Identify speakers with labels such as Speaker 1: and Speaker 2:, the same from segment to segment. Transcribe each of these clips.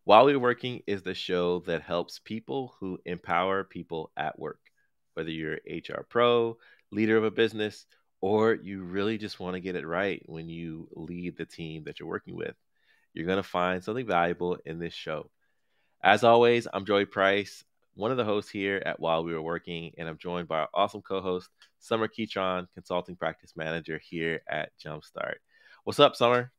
Speaker 1: While We're Working is the show that helps people who empower people at work. Whether you're an HR pro, leader of a business, or you really just want to get it right when you lead the team that you're working with, you're going to find something valuable in this show. As always, I'm Joey Price, one of the hosts here at While We Were Working, and I'm joined by our awesome co-host, Sommer Ketron, Consulting Practice Manager here at Jumpstart. What's up, Sommer?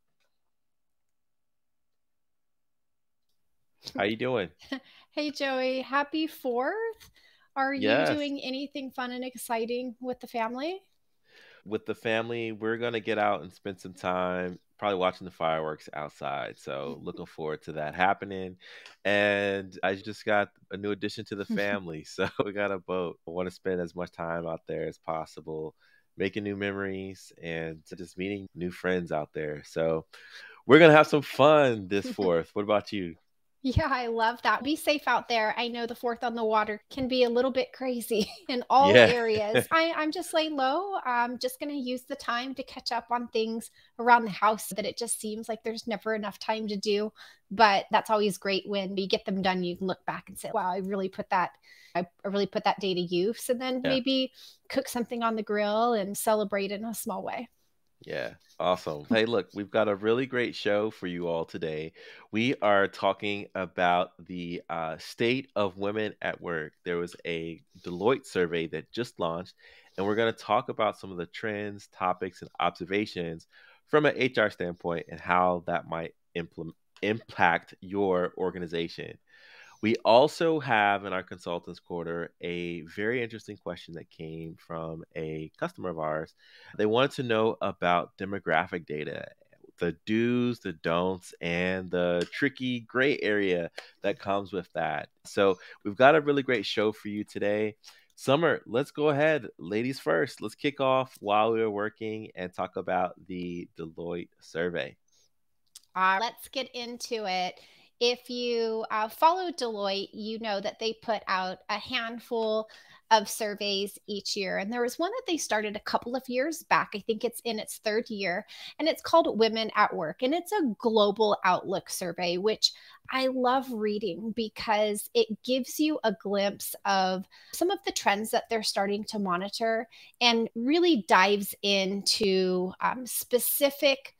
Speaker 1: How you doing?
Speaker 2: Hey Joey, happy 4th. Are you
Speaker 1: Yes.
Speaker 2: doing anything fun and exciting with the family?
Speaker 1: With the family, we're going to get out and spend some time probably watching the fireworks outside. So, looking forward to that happening. And I just got a new addition to the family. So, we got a boat. I want to spend as much time out there as possible, making new memories and just meeting new friends out there. So, we're going to have some fun this 4th. What about you?
Speaker 2: Yeah, I love that. Be safe out there. I know the 4th on the water can be a little bit crazy in all
Speaker 1: Yeah.
Speaker 2: areas. I'm just laying low. I'm just going to use the time to catch up on things around the house that it just seems like there's never enough time to do. But that's always great when you get them done. You can look back and say, wow, I really put that day to use. And then
Speaker 1: Yeah.
Speaker 2: maybe cook something on the grill and celebrate in a small way.
Speaker 1: Yeah, awesome. Hey, look, we've got a really great show for you all today. We are talking about the state of women at work. There was a Deloitte survey that just launched, and we're going to talk about some of the trends, topics, and observations from an HR standpoint and how that might impact your organization. We also have in our consultants quarter a very interesting question that came from a customer of ours. They wanted to know about demographic data, the do's, the don'ts, and the tricky gray area that comes with that. So we've got a really great show for you today. Summer, let's go ahead. Ladies first. Let's kick off while we were working and talk about the Deloitte survey.
Speaker 2: Let's get into it. If you follow Deloitte, you know that they put out a handful of surveys each year. And there was one that they started a couple of years back. I think it's in its third year, and it's called Women at Work. And it's a global outlook survey, which I love reading because it gives you a glimpse of some of the trends that they're starting to monitor and really dives into specific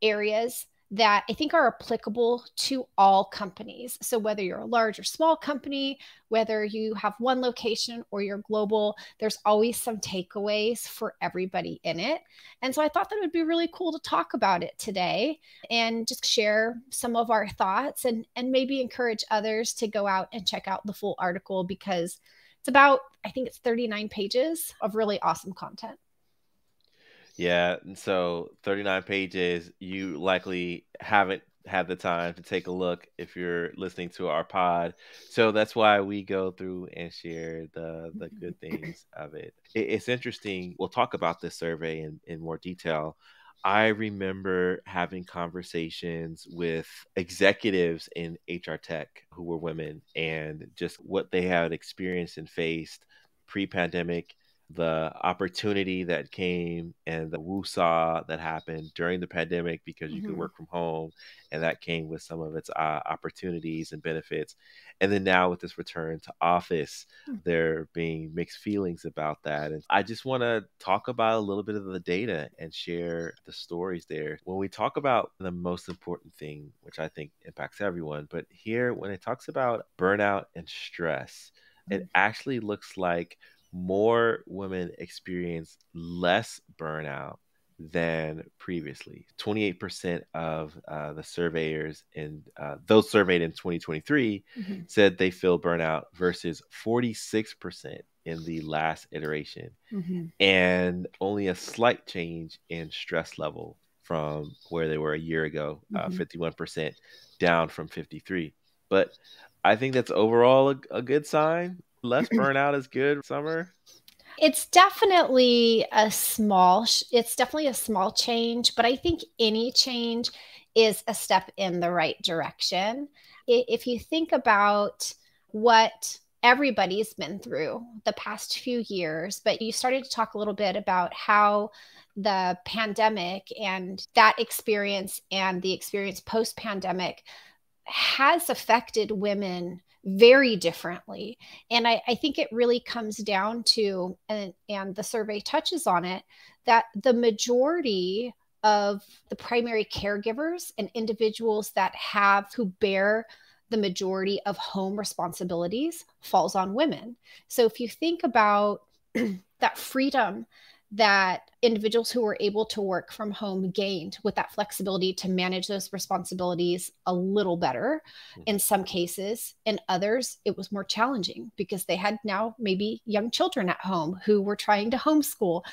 Speaker 2: areas that I think are applicable to all companies. So, whether you're a large or small company, whether you have one location or you're global, there's always some takeaways for everybody in it. And so, I thought that it would be really cool to talk about it today and just share some of our thoughts and maybe encourage others to go out and check out the full article because it's about, I think it's 39 pages of really awesome content.
Speaker 1: Yeah, and so 39 pages, you likely haven't had the time to take a look if you're listening to our pod. So that's why we go through and share the good things of it. It's interesting. We'll talk about this survey in more detail. I remember having conversations with executives in HR tech who were women and just what they had experienced and faced pre-pandemic, the opportunity that came and the woosah that happened during the pandemic because you could
Speaker 2: Mhm.
Speaker 1: work from home, and that came with some of its opportunities and benefits. And then now with this return to office, there being mixed feelings about that. And I just want to talk about a little bit of the data and share the stories there. When we talk about the most important thing, which I think impacts everyone, but here when it talks about burnout and stress, it actually looks like more women experience less burnout than previously. 28% of the surveyors in those surveyed in 2023
Speaker 2: Mhm.
Speaker 1: said they feel burnout versus 46% in the last iteration,
Speaker 2: Mhm.
Speaker 1: and only a slight change in stress level from where they were a year ago,
Speaker 2: Mhm.
Speaker 1: 51% down from 53. But I think that's overall a good sign. Less burnout is good, Summer.
Speaker 2: It's definitely a small change, but I think any change is a step in the right direction. If you think about what everybody's been through the past few years, but you started to talk a little bit about how the pandemic and that experience and the experience post pandemic has affected women very differently. And I think it really comes down to, and the survey touches on it, that the majority of the primary caregivers and individuals who bear the majority of home responsibilities falls on women. So if you think about that freedom that individuals who were able to work from home gained with that flexibility to manage those responsibilities a little better in some cases. In others, it was more challenging because they had now maybe young children at home who were trying to homeschool.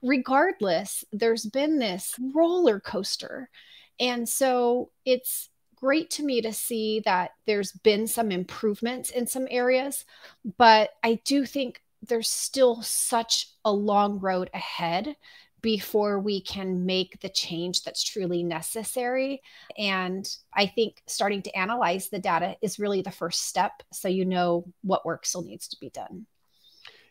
Speaker 2: Regardless, there's been this roller coaster. And so it's great to me to see that there's been some improvements in some areas, but I do think there's still such a long road ahead before we can make the change that's truly necessary. And I think starting to analyze the data is really the first step, so you know what work still needs to be done.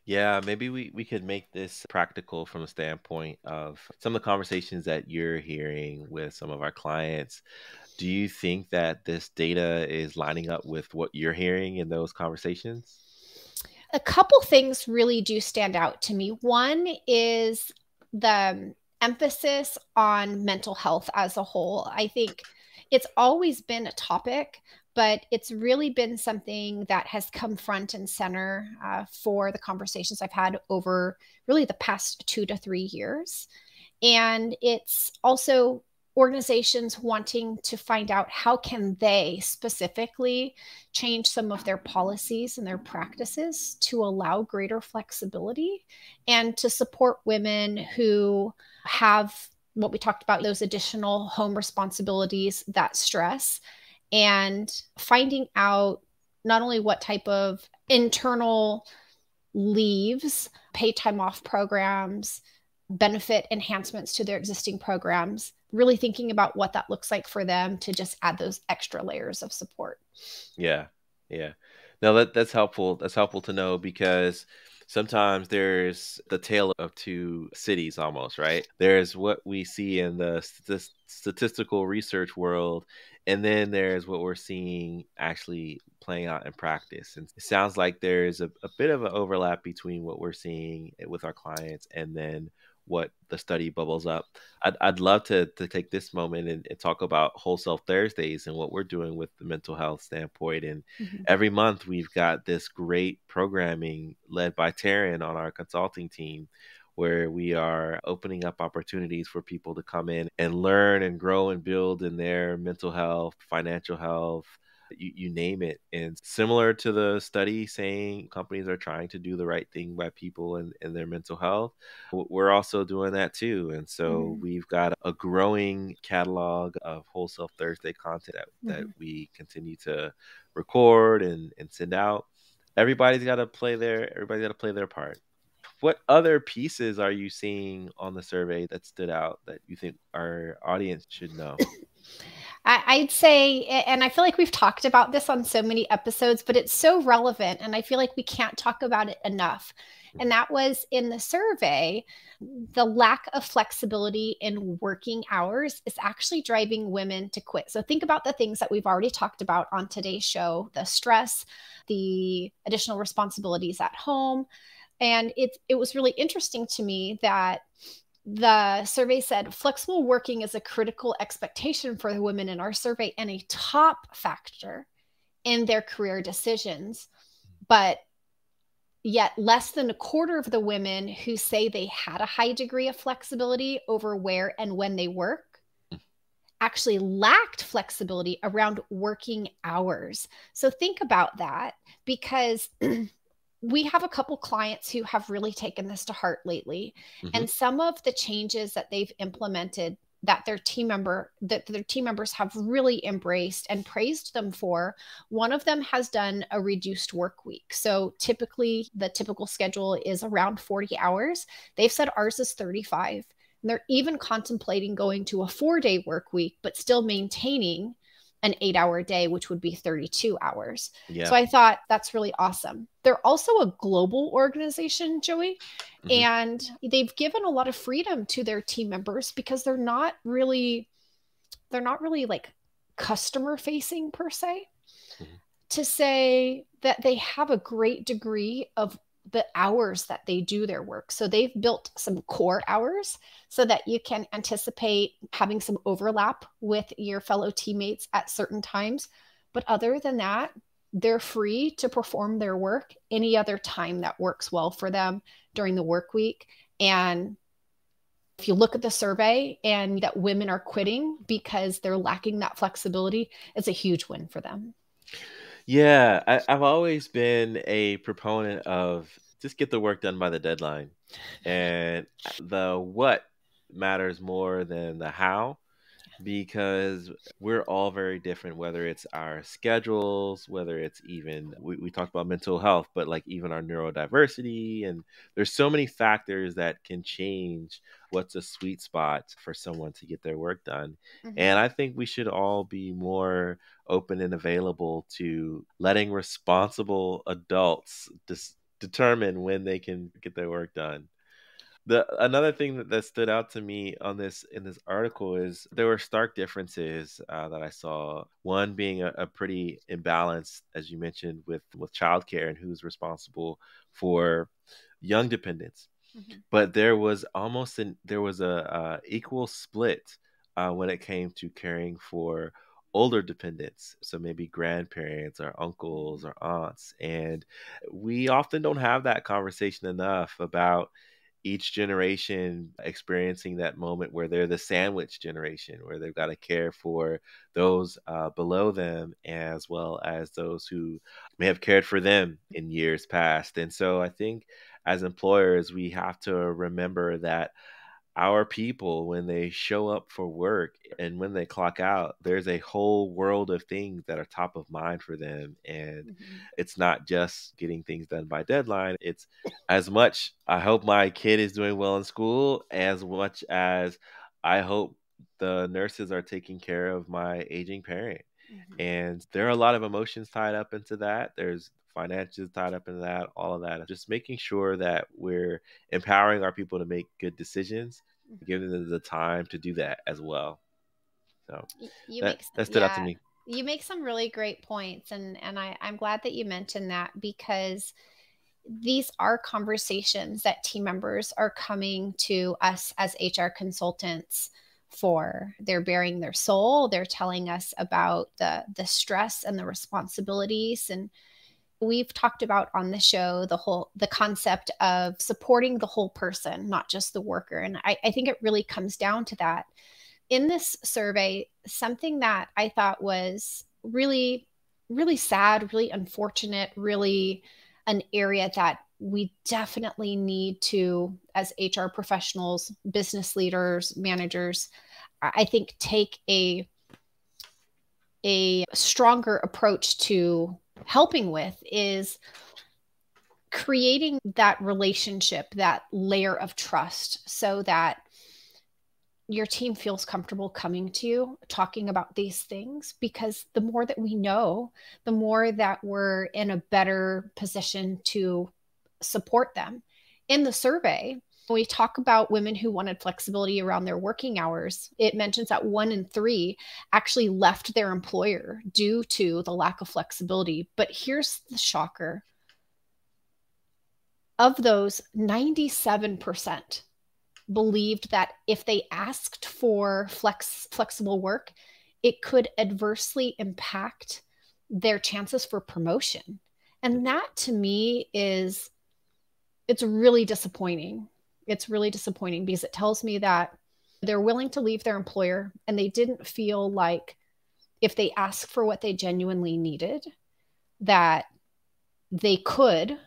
Speaker 1: Yeah, maybe we could make this practical from the standpoint of some of the conversations that you're hearing with some of our clients. Do you think that this data is lining up with what you're hearing in those conversations?
Speaker 2: A couple things really do stand out to me. One is the emphasis on mental health as a whole. I think it's always been a topic, but it's really been something that has come front and center for the conversations I've had over really the past 2 to 3 years. And it's also organizations wanting to find out how can they specifically change some of their policies and their practices to allow greater flexibility and to support women who have what we talked about, those additional home responsibilities, that stress, and finding out not only what type of internal leaves, paid time off programs, benefit enhancements to their existing programs, really thinking about what that looks like for them to just add those extra layers of support.
Speaker 1: Yeah. Yeah. No, that's helpful. That's helpful to know because sometimes there's the tale of two cities almost, right? There's what we see in the statistical research world, and then there's what we're seeing actually playing out in practice. And it sounds like there's a bit of an overlap between what we're seeing with our clients and then what the study bubbles up. I'd love to take this moment and talk about Wholesale Thursdays and what we're doing with the mental health standpoint. And
Speaker 2: Mm-hmm.
Speaker 1: every month we've got this great programming led by Taryn on our consulting team where we are opening up opportunities for people to come in and learn and grow and build in their mental health, financial health, you name it. And similar to the study saying companies are trying to do the right thing by people and their mental health, we're also doing that too. And so
Speaker 2: Mm-hmm.
Speaker 1: we've got a growing catalog of Wholesale Thursday content that
Speaker 2: Mm-hmm.
Speaker 1: we continue to record and send out. Everybody's got to play their part. What other pieces are you seeing on the survey that stood out that you think our audience should know?
Speaker 2: I'd say, and I feel like we've talked about this on so many episodes, but it's so relevant. And I feel like we can't talk about it enough. And that was in the survey, the lack of flexibility in working hours is actually driving women to quit. So think about the things that we've already talked about on today's show, the stress, the additional responsibilities at home. And it was really interesting to me that the survey said flexible working is a critical expectation for the women in our survey and a top factor in their career decisions. But yet, less than a quarter of the women who say they had a high degree of flexibility over where and when they work actually lacked flexibility around working hours. So think about that because we have a couple clients who have really taken this to heart lately.
Speaker 1: Mm-hmm.
Speaker 2: And some of the changes that they've implemented that their team members have really embraced and praised them for, one of them has done a reduced work week. So typically the typical schedule is around 40 hours. They've said ours is 35. And they're even contemplating going to a 4-day work week, but still maintaining an 8-hour day, which would be 32 hours.
Speaker 1: Yeah.
Speaker 2: So I thought that's really awesome. They're also a global organization, Joey,
Speaker 1: Mm-hmm.
Speaker 2: and they've given a lot of freedom to their team members because they're not really like customer facing per se,
Speaker 1: Mhm.
Speaker 2: to say that they have a great degree of the hours that they do their work. So they've built some core hours so that you can anticipate having some overlap with your fellow teammates at certain times. But other than that, they're free to perform their work any other time that works well for them during the work week. And if you look at the survey and that women are quitting because they're lacking that flexibility, it's a huge win for them.
Speaker 1: Yeah, I've always been a proponent of just get the work done by the deadline. And the what matters more than the how, because we're all very different, whether it's our schedules, whether it's even, we talked about mental health, but like even our neurodiversity. And there's so many factors that can change what's a sweet spot for someone to get their work done.
Speaker 2: Mm-hmm.
Speaker 1: And I think we should all be more open and available to letting responsible adults determine when they can get their work done. The another thing that stood out to me on this in this article is there were stark differences that I saw. One being a pretty imbalance, as you mentioned, with childcare and who's responsible for young dependents.
Speaker 2: Mm-hmm.
Speaker 1: But there was a equal split when it came to caring for older dependents, so maybe grandparents or uncles or aunts. And we often don't have that conversation enough about each generation experiencing that moment where they're the sandwich generation, where they've got to care for those below them as well as those who may have cared for them in years past. And so I think as employers, we have to remember that our people, when they show up for work and when they clock out, there's a whole world of things that are top of mind for them. And
Speaker 2: Mm-hmm.
Speaker 1: it's not just getting things done by deadline. It's as much, I hope my kid is doing well in school, as much as I hope the nurses are taking care of my aging parent.
Speaker 2: Mm-hmm.
Speaker 1: And there are a lot of emotions tied up into that. There's finances tied up into that, all of that. Just making sure that we're empowering our people to make good decisions,
Speaker 2: Mm-hmm.
Speaker 1: giving them the time to do that as well. So
Speaker 2: You
Speaker 1: that
Speaker 2: make
Speaker 1: that stood out to
Speaker 2: yeah,
Speaker 1: me.
Speaker 2: you make some really great points, and I'm glad that you mentioned that, because these are conversations that team members are coming to us as HR consultants for. They're bearing their soul. They're telling us about the stress and the responsibilities. And we've talked about on the show the concept of supporting the whole person, not just the worker. And I think it really comes down to that. In this survey, something that I thought was really, really sad, really unfortunate, really an area that we definitely need to, as HR professionals, business leaders, managers, I think take a stronger approach to helping with, is creating that relationship, that layer of trust, so that your team feels comfortable coming to you talking about these things. Because the more that we know, the more that we're in a better position to support them. In the survey, when we talk about women who wanted flexibility around their working hours, it mentions that 1 in 3 actually left their employer due to the lack of flexibility. But here's the shocker: of those, 97% believed that if they asked for flexible work, it could adversely impact their chances for promotion. And that to me is, it's really disappointing. It's really disappointing because it tells me that they're willing to leave their employer and they didn't feel like if they asked for what they genuinely needed, that they could,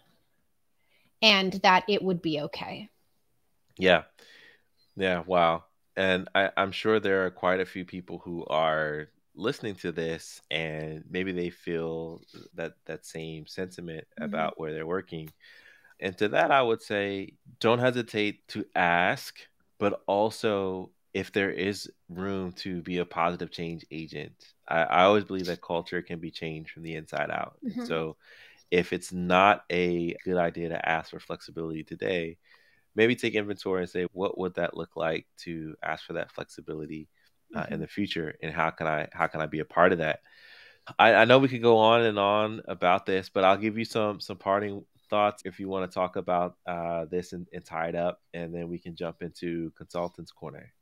Speaker 2: and that it would be okay.
Speaker 1: Yeah. Yeah. Wow. And I'm sure there are quite a few people who are listening to this and maybe they feel that same sentiment
Speaker 2: Mm-hmm.
Speaker 1: about where they're working. And to that, I would say don't hesitate to ask, but also if there is room to be a positive change agent. I always believe that culture can be changed from the inside out. And
Speaker 2: Mm-hmm.
Speaker 1: so if it's not a good idea to ask for flexibility today, maybe take inventory and say, what would that look like to ask for that flexibility in
Speaker 2: Mhm.
Speaker 1: the future, and how can I be a part of that? I know we could go on and on about this, but I'll give you some parting thoughts if you want to talk about this and tie it up, and then we can jump into consultants corner.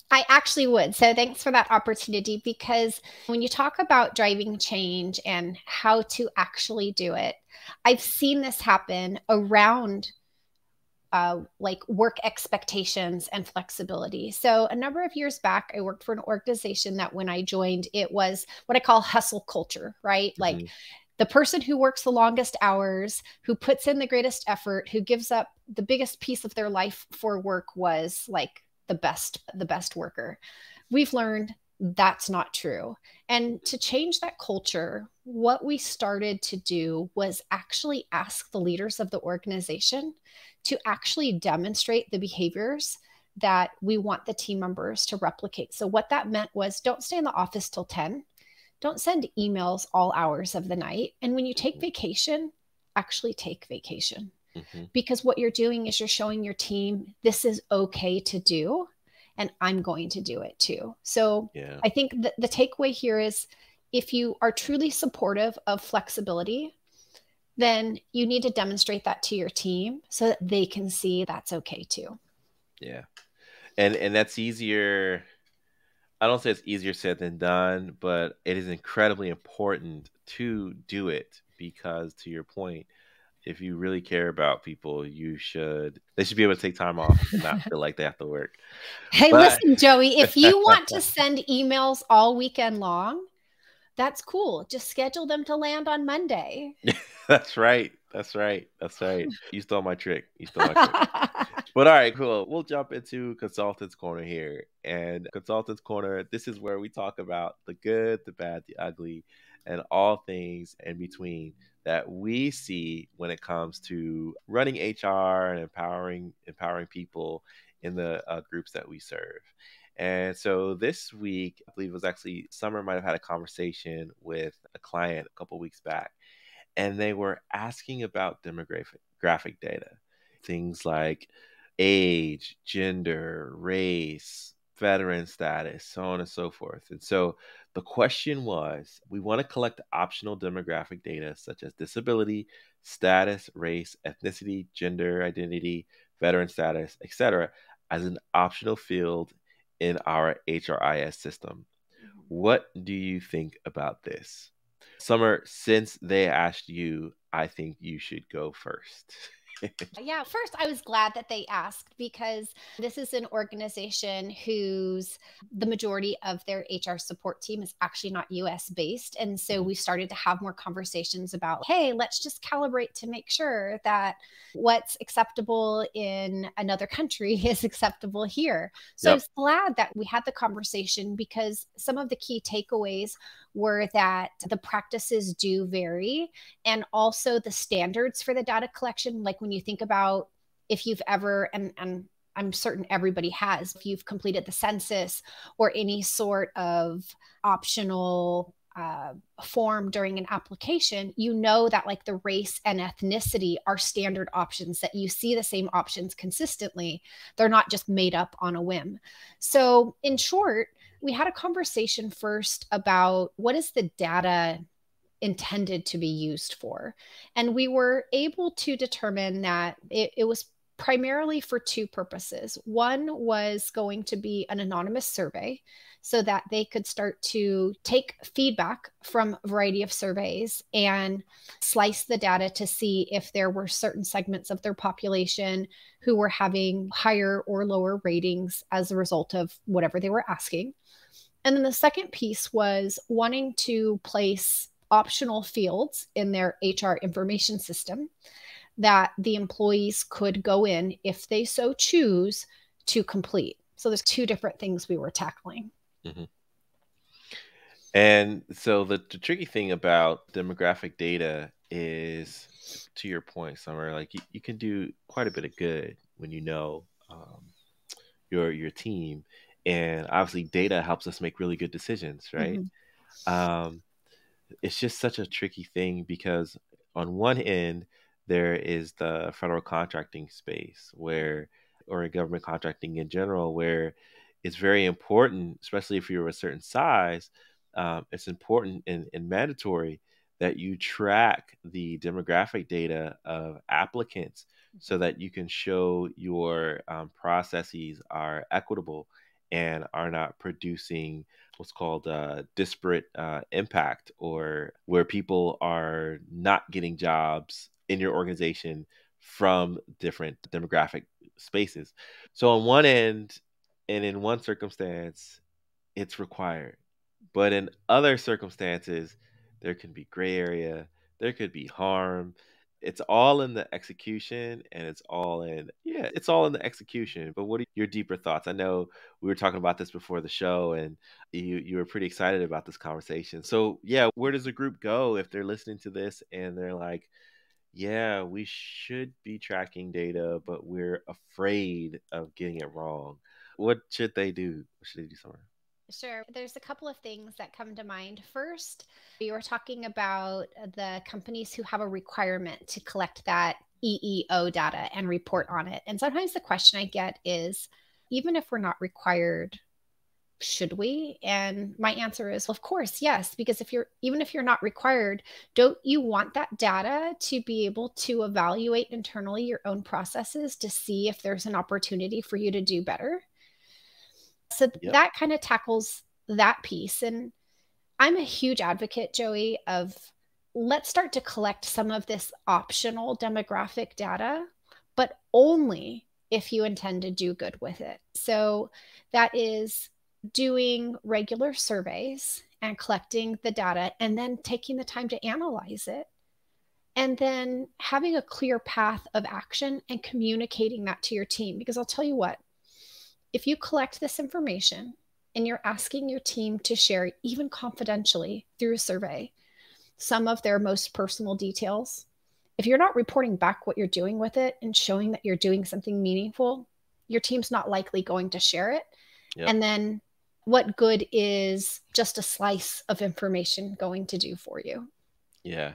Speaker 2: I actually would. So thanks for that opportunity, because when you talk about driving change and how to actually do it, I've seen this happen around like work expectations and flexibility. So a number of years back, I worked for an organization that when I joined, it was what I call hustle culture, right? Like
Speaker 1: Hmm.
Speaker 2: the person who works the longest hours, who puts in the greatest effort, who gives up the biggest piece of their life for work was like the best worker. We've learned that's not true. And to change that culture, what we started to do was actually ask the leaders of the organization to actually demonstrate the behaviors that we want the team members to replicate. So, what that meant was don't stay in the office till 10, don't send emails all hours of the night. And when you take
Speaker 1: Hmm.
Speaker 2: vacation, actually take vacation.
Speaker 1: Hmm.
Speaker 2: Because what you're doing is you're showing your team this is okay to do, and I'm going to do it too. So
Speaker 1: Yeah.
Speaker 2: I think the takeaway here is if you are truly supportive of flexibility, then you need to demonstrate that to your team so that they can see that's okay too.
Speaker 1: Yeah. And that's easier. I don't say it's easier said than done, but it is incredibly important to do it because, to your point, if you really care about people, they should be able to take time off and not feel like they have to work.
Speaker 2: Hey,
Speaker 1: But
Speaker 2: listen, Joey, if you want to send emails all weekend long, that's cool. Just schedule them to land on Monday.
Speaker 1: that's right. That's right. That's right. You stole my trick. You stole my trick. But all right, cool. We'll jump into Consultants Corner here. And Consultants Corner, this is where we talk about the good, the bad, the ugly, and all things in between that we see when it comes to running HR and empowering people in the groups that we serve. And so this week, I believe it was actually Summer might have had a conversation with a client a couple weeks back, and they were asking about demographic data, things like age, gender, race, veteran status, so on and so forth. And so the question was, we want to collect optional demographic data such as disability, status, race, ethnicity, gender identity, veteran status, etc., as an optional field in our HRIS system. What do you think about this? Summer, since they asked you, I think you should go first.
Speaker 2: Yeah, first, I was glad that they asked because this is an organization whose the majority of their HR support team is actually not US based. And so
Speaker 1: Mhm.
Speaker 2: we started to have more conversations about, hey, let's just calibrate to make sure that what's acceptable in another country is acceptable here. So I
Speaker 1: Yep.
Speaker 2: was glad that we had the conversation because some of the key takeaways were that the practices do vary, and also the standards for the data collection. Like when you think about if you've ever, and I'm certain everybody has, if you've completed the census or any sort of optional form during an application, you know that like the race and ethnicity are standard options, that you see the same options consistently. They're not just made up on a whim. So, in short, we had a conversation first about what is the data intended to be used for. And we were able to determine that it was primarily for two purposes. One was going to be an anonymous survey so that they could start to take feedback from a variety of surveys and slice the data to see if there were certain segments of their population who were having higher or lower ratings as a result of whatever they were asking. And then the second piece was wanting to place optional fields in their HR information system that the employees could go in if they so choose to complete. So there's two different things we were tackling.
Speaker 1: Mhm. And so the tricky thing about demographic data is, to your point, Summer, like you can do quite a bit of good when you know your team, and obviously data helps us make really good decisions, right?
Speaker 2: Mhm.
Speaker 1: Um, it's just such a tricky thing because on one end there is the federal contracting space where, or government contracting in general, where it's very important, especially if you're a certain size. It's important and mandatory that you track the demographic data of applicants so that you can show your processes are equitable and are not producing what's called disparate impact, or where people are not getting jobs in your organization from different demographic spaces. So on one end and in one circumstance, it's required. But in other circumstances, there can be gray area, there could be harm. It's all in the execution, and it's all in the execution. But what are your deeper thoughts? I know we were talking about this before the show, and you were pretty excited about this conversation. So yeah, where does a group go if they're listening to this and they're like, yeah, we should be tracking data, but we're afraid of getting it wrong? What should they do? What should they do, Summer?
Speaker 2: Sure. There's a couple of things that come to mind. First, you were talking about the companies who have a requirement to collect that EEO data and report on it. And sometimes the question I get is, even if we're not required, should we? And my answer is, well, of course, yes, because even if you're not required, don't you want that data to be able to evaluate internally your own processes to see if there's an opportunity for you to do better? So
Speaker 1: Yep.
Speaker 2: that kind of tackles that piece. And I'm a huge advocate, Joey, of let's start to collect some of this optional demographic data, but only if you intend to do good with it. So that is doing regular surveys and collecting the data and then taking the time to analyze it. And then having a clear path of action and communicating that to your team. Because I'll tell you what, if you collect this information and you're asking your team to share, even confidentially through a survey, some of their most personal details, if you're not reporting back what you're doing with it and showing that you're doing something meaningful, your team's not likely going to share it.
Speaker 1: Yep.
Speaker 2: And then what good is just a slice of information going to do for you?
Speaker 1: Yeah.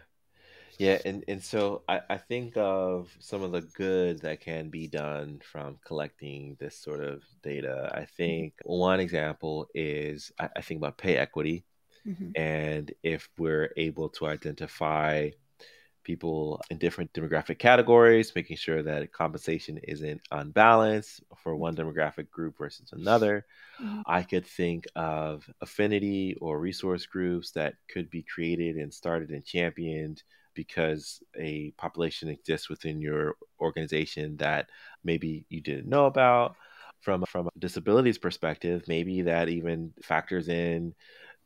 Speaker 1: Yeah, and so I think of some of the good that can be done from collecting this sort of data. I think one example is I think about pay equity.
Speaker 2: Mm-hmm.
Speaker 1: And if we're able to identify people in different demographic categories, making sure that compensation isn't unbalanced for one demographic group versus another.
Speaker 2: Mm-hmm.
Speaker 1: I could think of affinity or resource groups that could be created and started and championed because a population exists within your organization that maybe you didn't know about. From a disabilities perspective, maybe that even factors in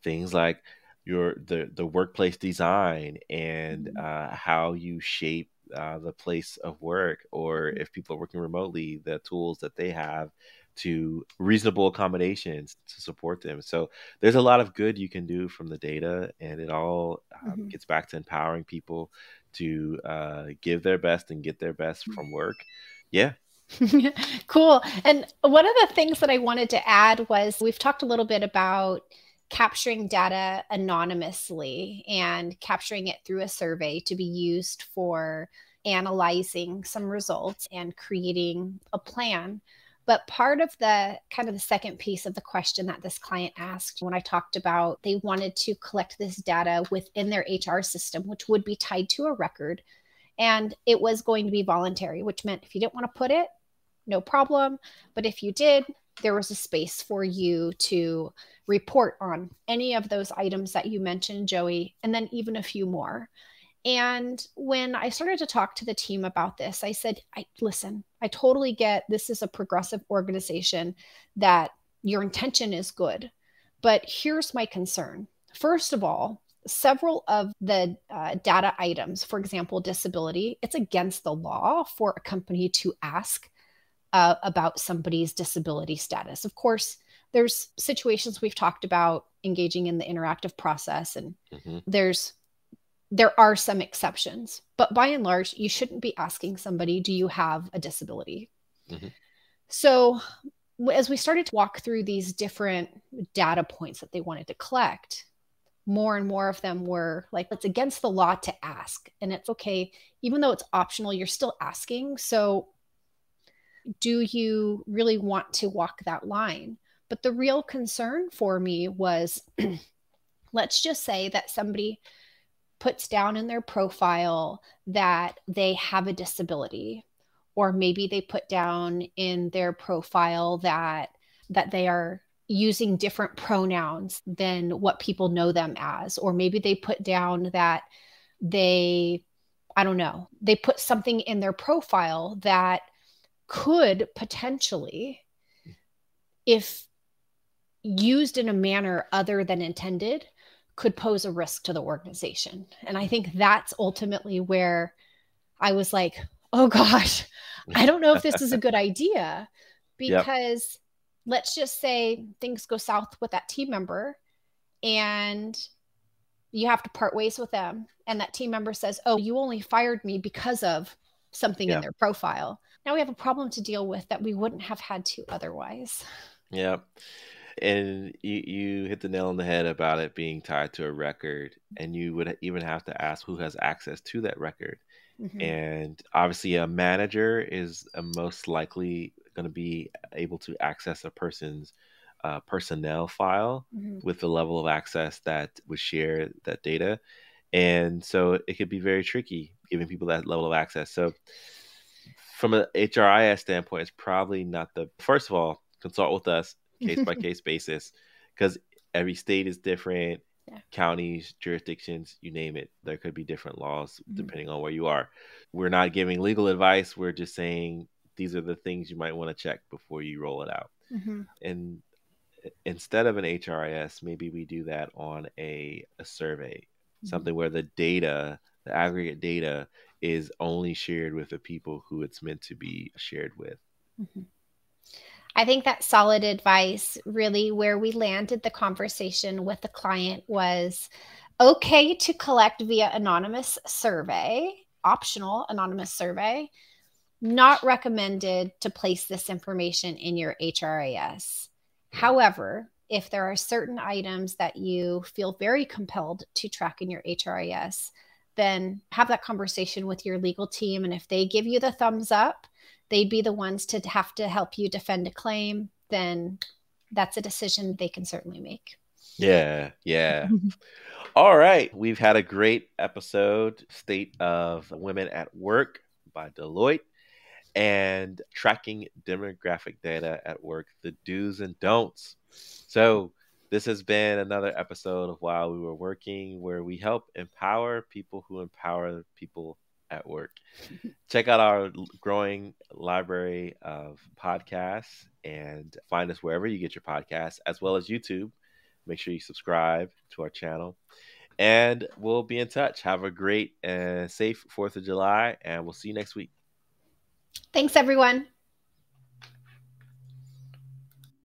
Speaker 1: things like the workplace design and how you shape the place of work, or if people are working remotely, the tools that they have to reasonable accommodations to support them. So there's a lot of good you can do from the data, and it all
Speaker 2: Mm-hmm.
Speaker 1: gets back to empowering people to give their best and get their best from work. Yeah.
Speaker 2: Cool. And one of the things that I wanted to add was we've talked a little bit about capturing data anonymously and capturing it through a survey to be used for analyzing some results and creating a plan. But part of the kind of the second piece of the question that this client asked when I talked about they wanted to collect this data within their HR system, which would be tied to a record, and it was going to be voluntary, which meant if you didn't want to put it, no problem. But if you did, there was a space for you to report on any of those items that you mentioned, Joey, and then even a few more. And when I started to talk to the team about this, I said, listen, I totally get this is a progressive organization, that your intention is good. But here's my concern. First of all, several of the data items, for example, disability, it's against the law for a company to ask about somebody's disability status. Of course, there's situations we've talked about engaging in the interactive process, and
Speaker 1: Hmm.
Speaker 2: there are some exceptions, but by and large, you shouldn't be asking somebody, do you have a disability?
Speaker 1: Hmm.
Speaker 2: So as we started to walk through these different data points that they wanted to collect, more and more of them were like, it's against the law to ask. And it's okay, even though it's optional, you're still asking. So do you really want to walk that line? But the real concern for me was, let's just say that somebody puts down in their profile that they have a disability, or maybe they put down in their profile that they are using different pronouns than what people know them as, or maybe they put down that they, I don't know, they put something in their profile that could potentially, if used in a manner other than intended, could pose a risk to the organization. And I think that's ultimately where I was like, oh gosh, I don't know if this is a good idea, because yep, let's just say things go south with that team member and you have to part ways with them. And that team member says, oh, you only fired me because of something in their profile. Now we have a problem to deal with that we wouldn't have had to otherwise.
Speaker 1: Yeah. And you hit the nail on the head about it being tied to a record, and you would even have to ask who has access to that record. Mm-hmm. And obviously a manager is most likely going to be able to access a person's personnel file mm-hmm. with the level of access that would share that data. And so it could be very tricky giving people that level of access. So from an HRIS standpoint, it's probably not first of all, consult with us case by case basis, because every state is different. Yeah. Counties, jurisdictions, you name it. There could be different laws mm-hmm. depending on where you are. We're not giving legal advice. We're just saying these are the things you might want to check before you roll it out. Mm-hmm. And instead of an HRIS, maybe we do that on a survey, mm-hmm. something where the aggregate data is only shared with the people who it's meant to be shared with.
Speaker 2: Mm-hmm. I think that's solid advice. Really, where we landed the conversation with the client was okay to collect via anonymous survey, optional anonymous survey, not recommended to place this information in your HRIS. However, if there are certain items that you feel very compelled to track in your HRIS, then have that conversation with your legal team. And if they give you the thumbs up, they'd be the ones to have to help you defend a claim, then that's a decision they can certainly make.
Speaker 1: Yeah, yeah. All right. We've had a great episode, State of Women at Work by Deloitte, and tracking demographic data at work, the do's and don'ts. So this has been another episode of While We Were Working, where we help empower people who empower people at work. Check out our growing library of podcasts and find us wherever you get your podcasts, as well as YouTube. Make sure you subscribe to our channel, and we'll be in touch. Have a great and safe 4th of July, and we'll see you next week.
Speaker 2: Thanks, everyone.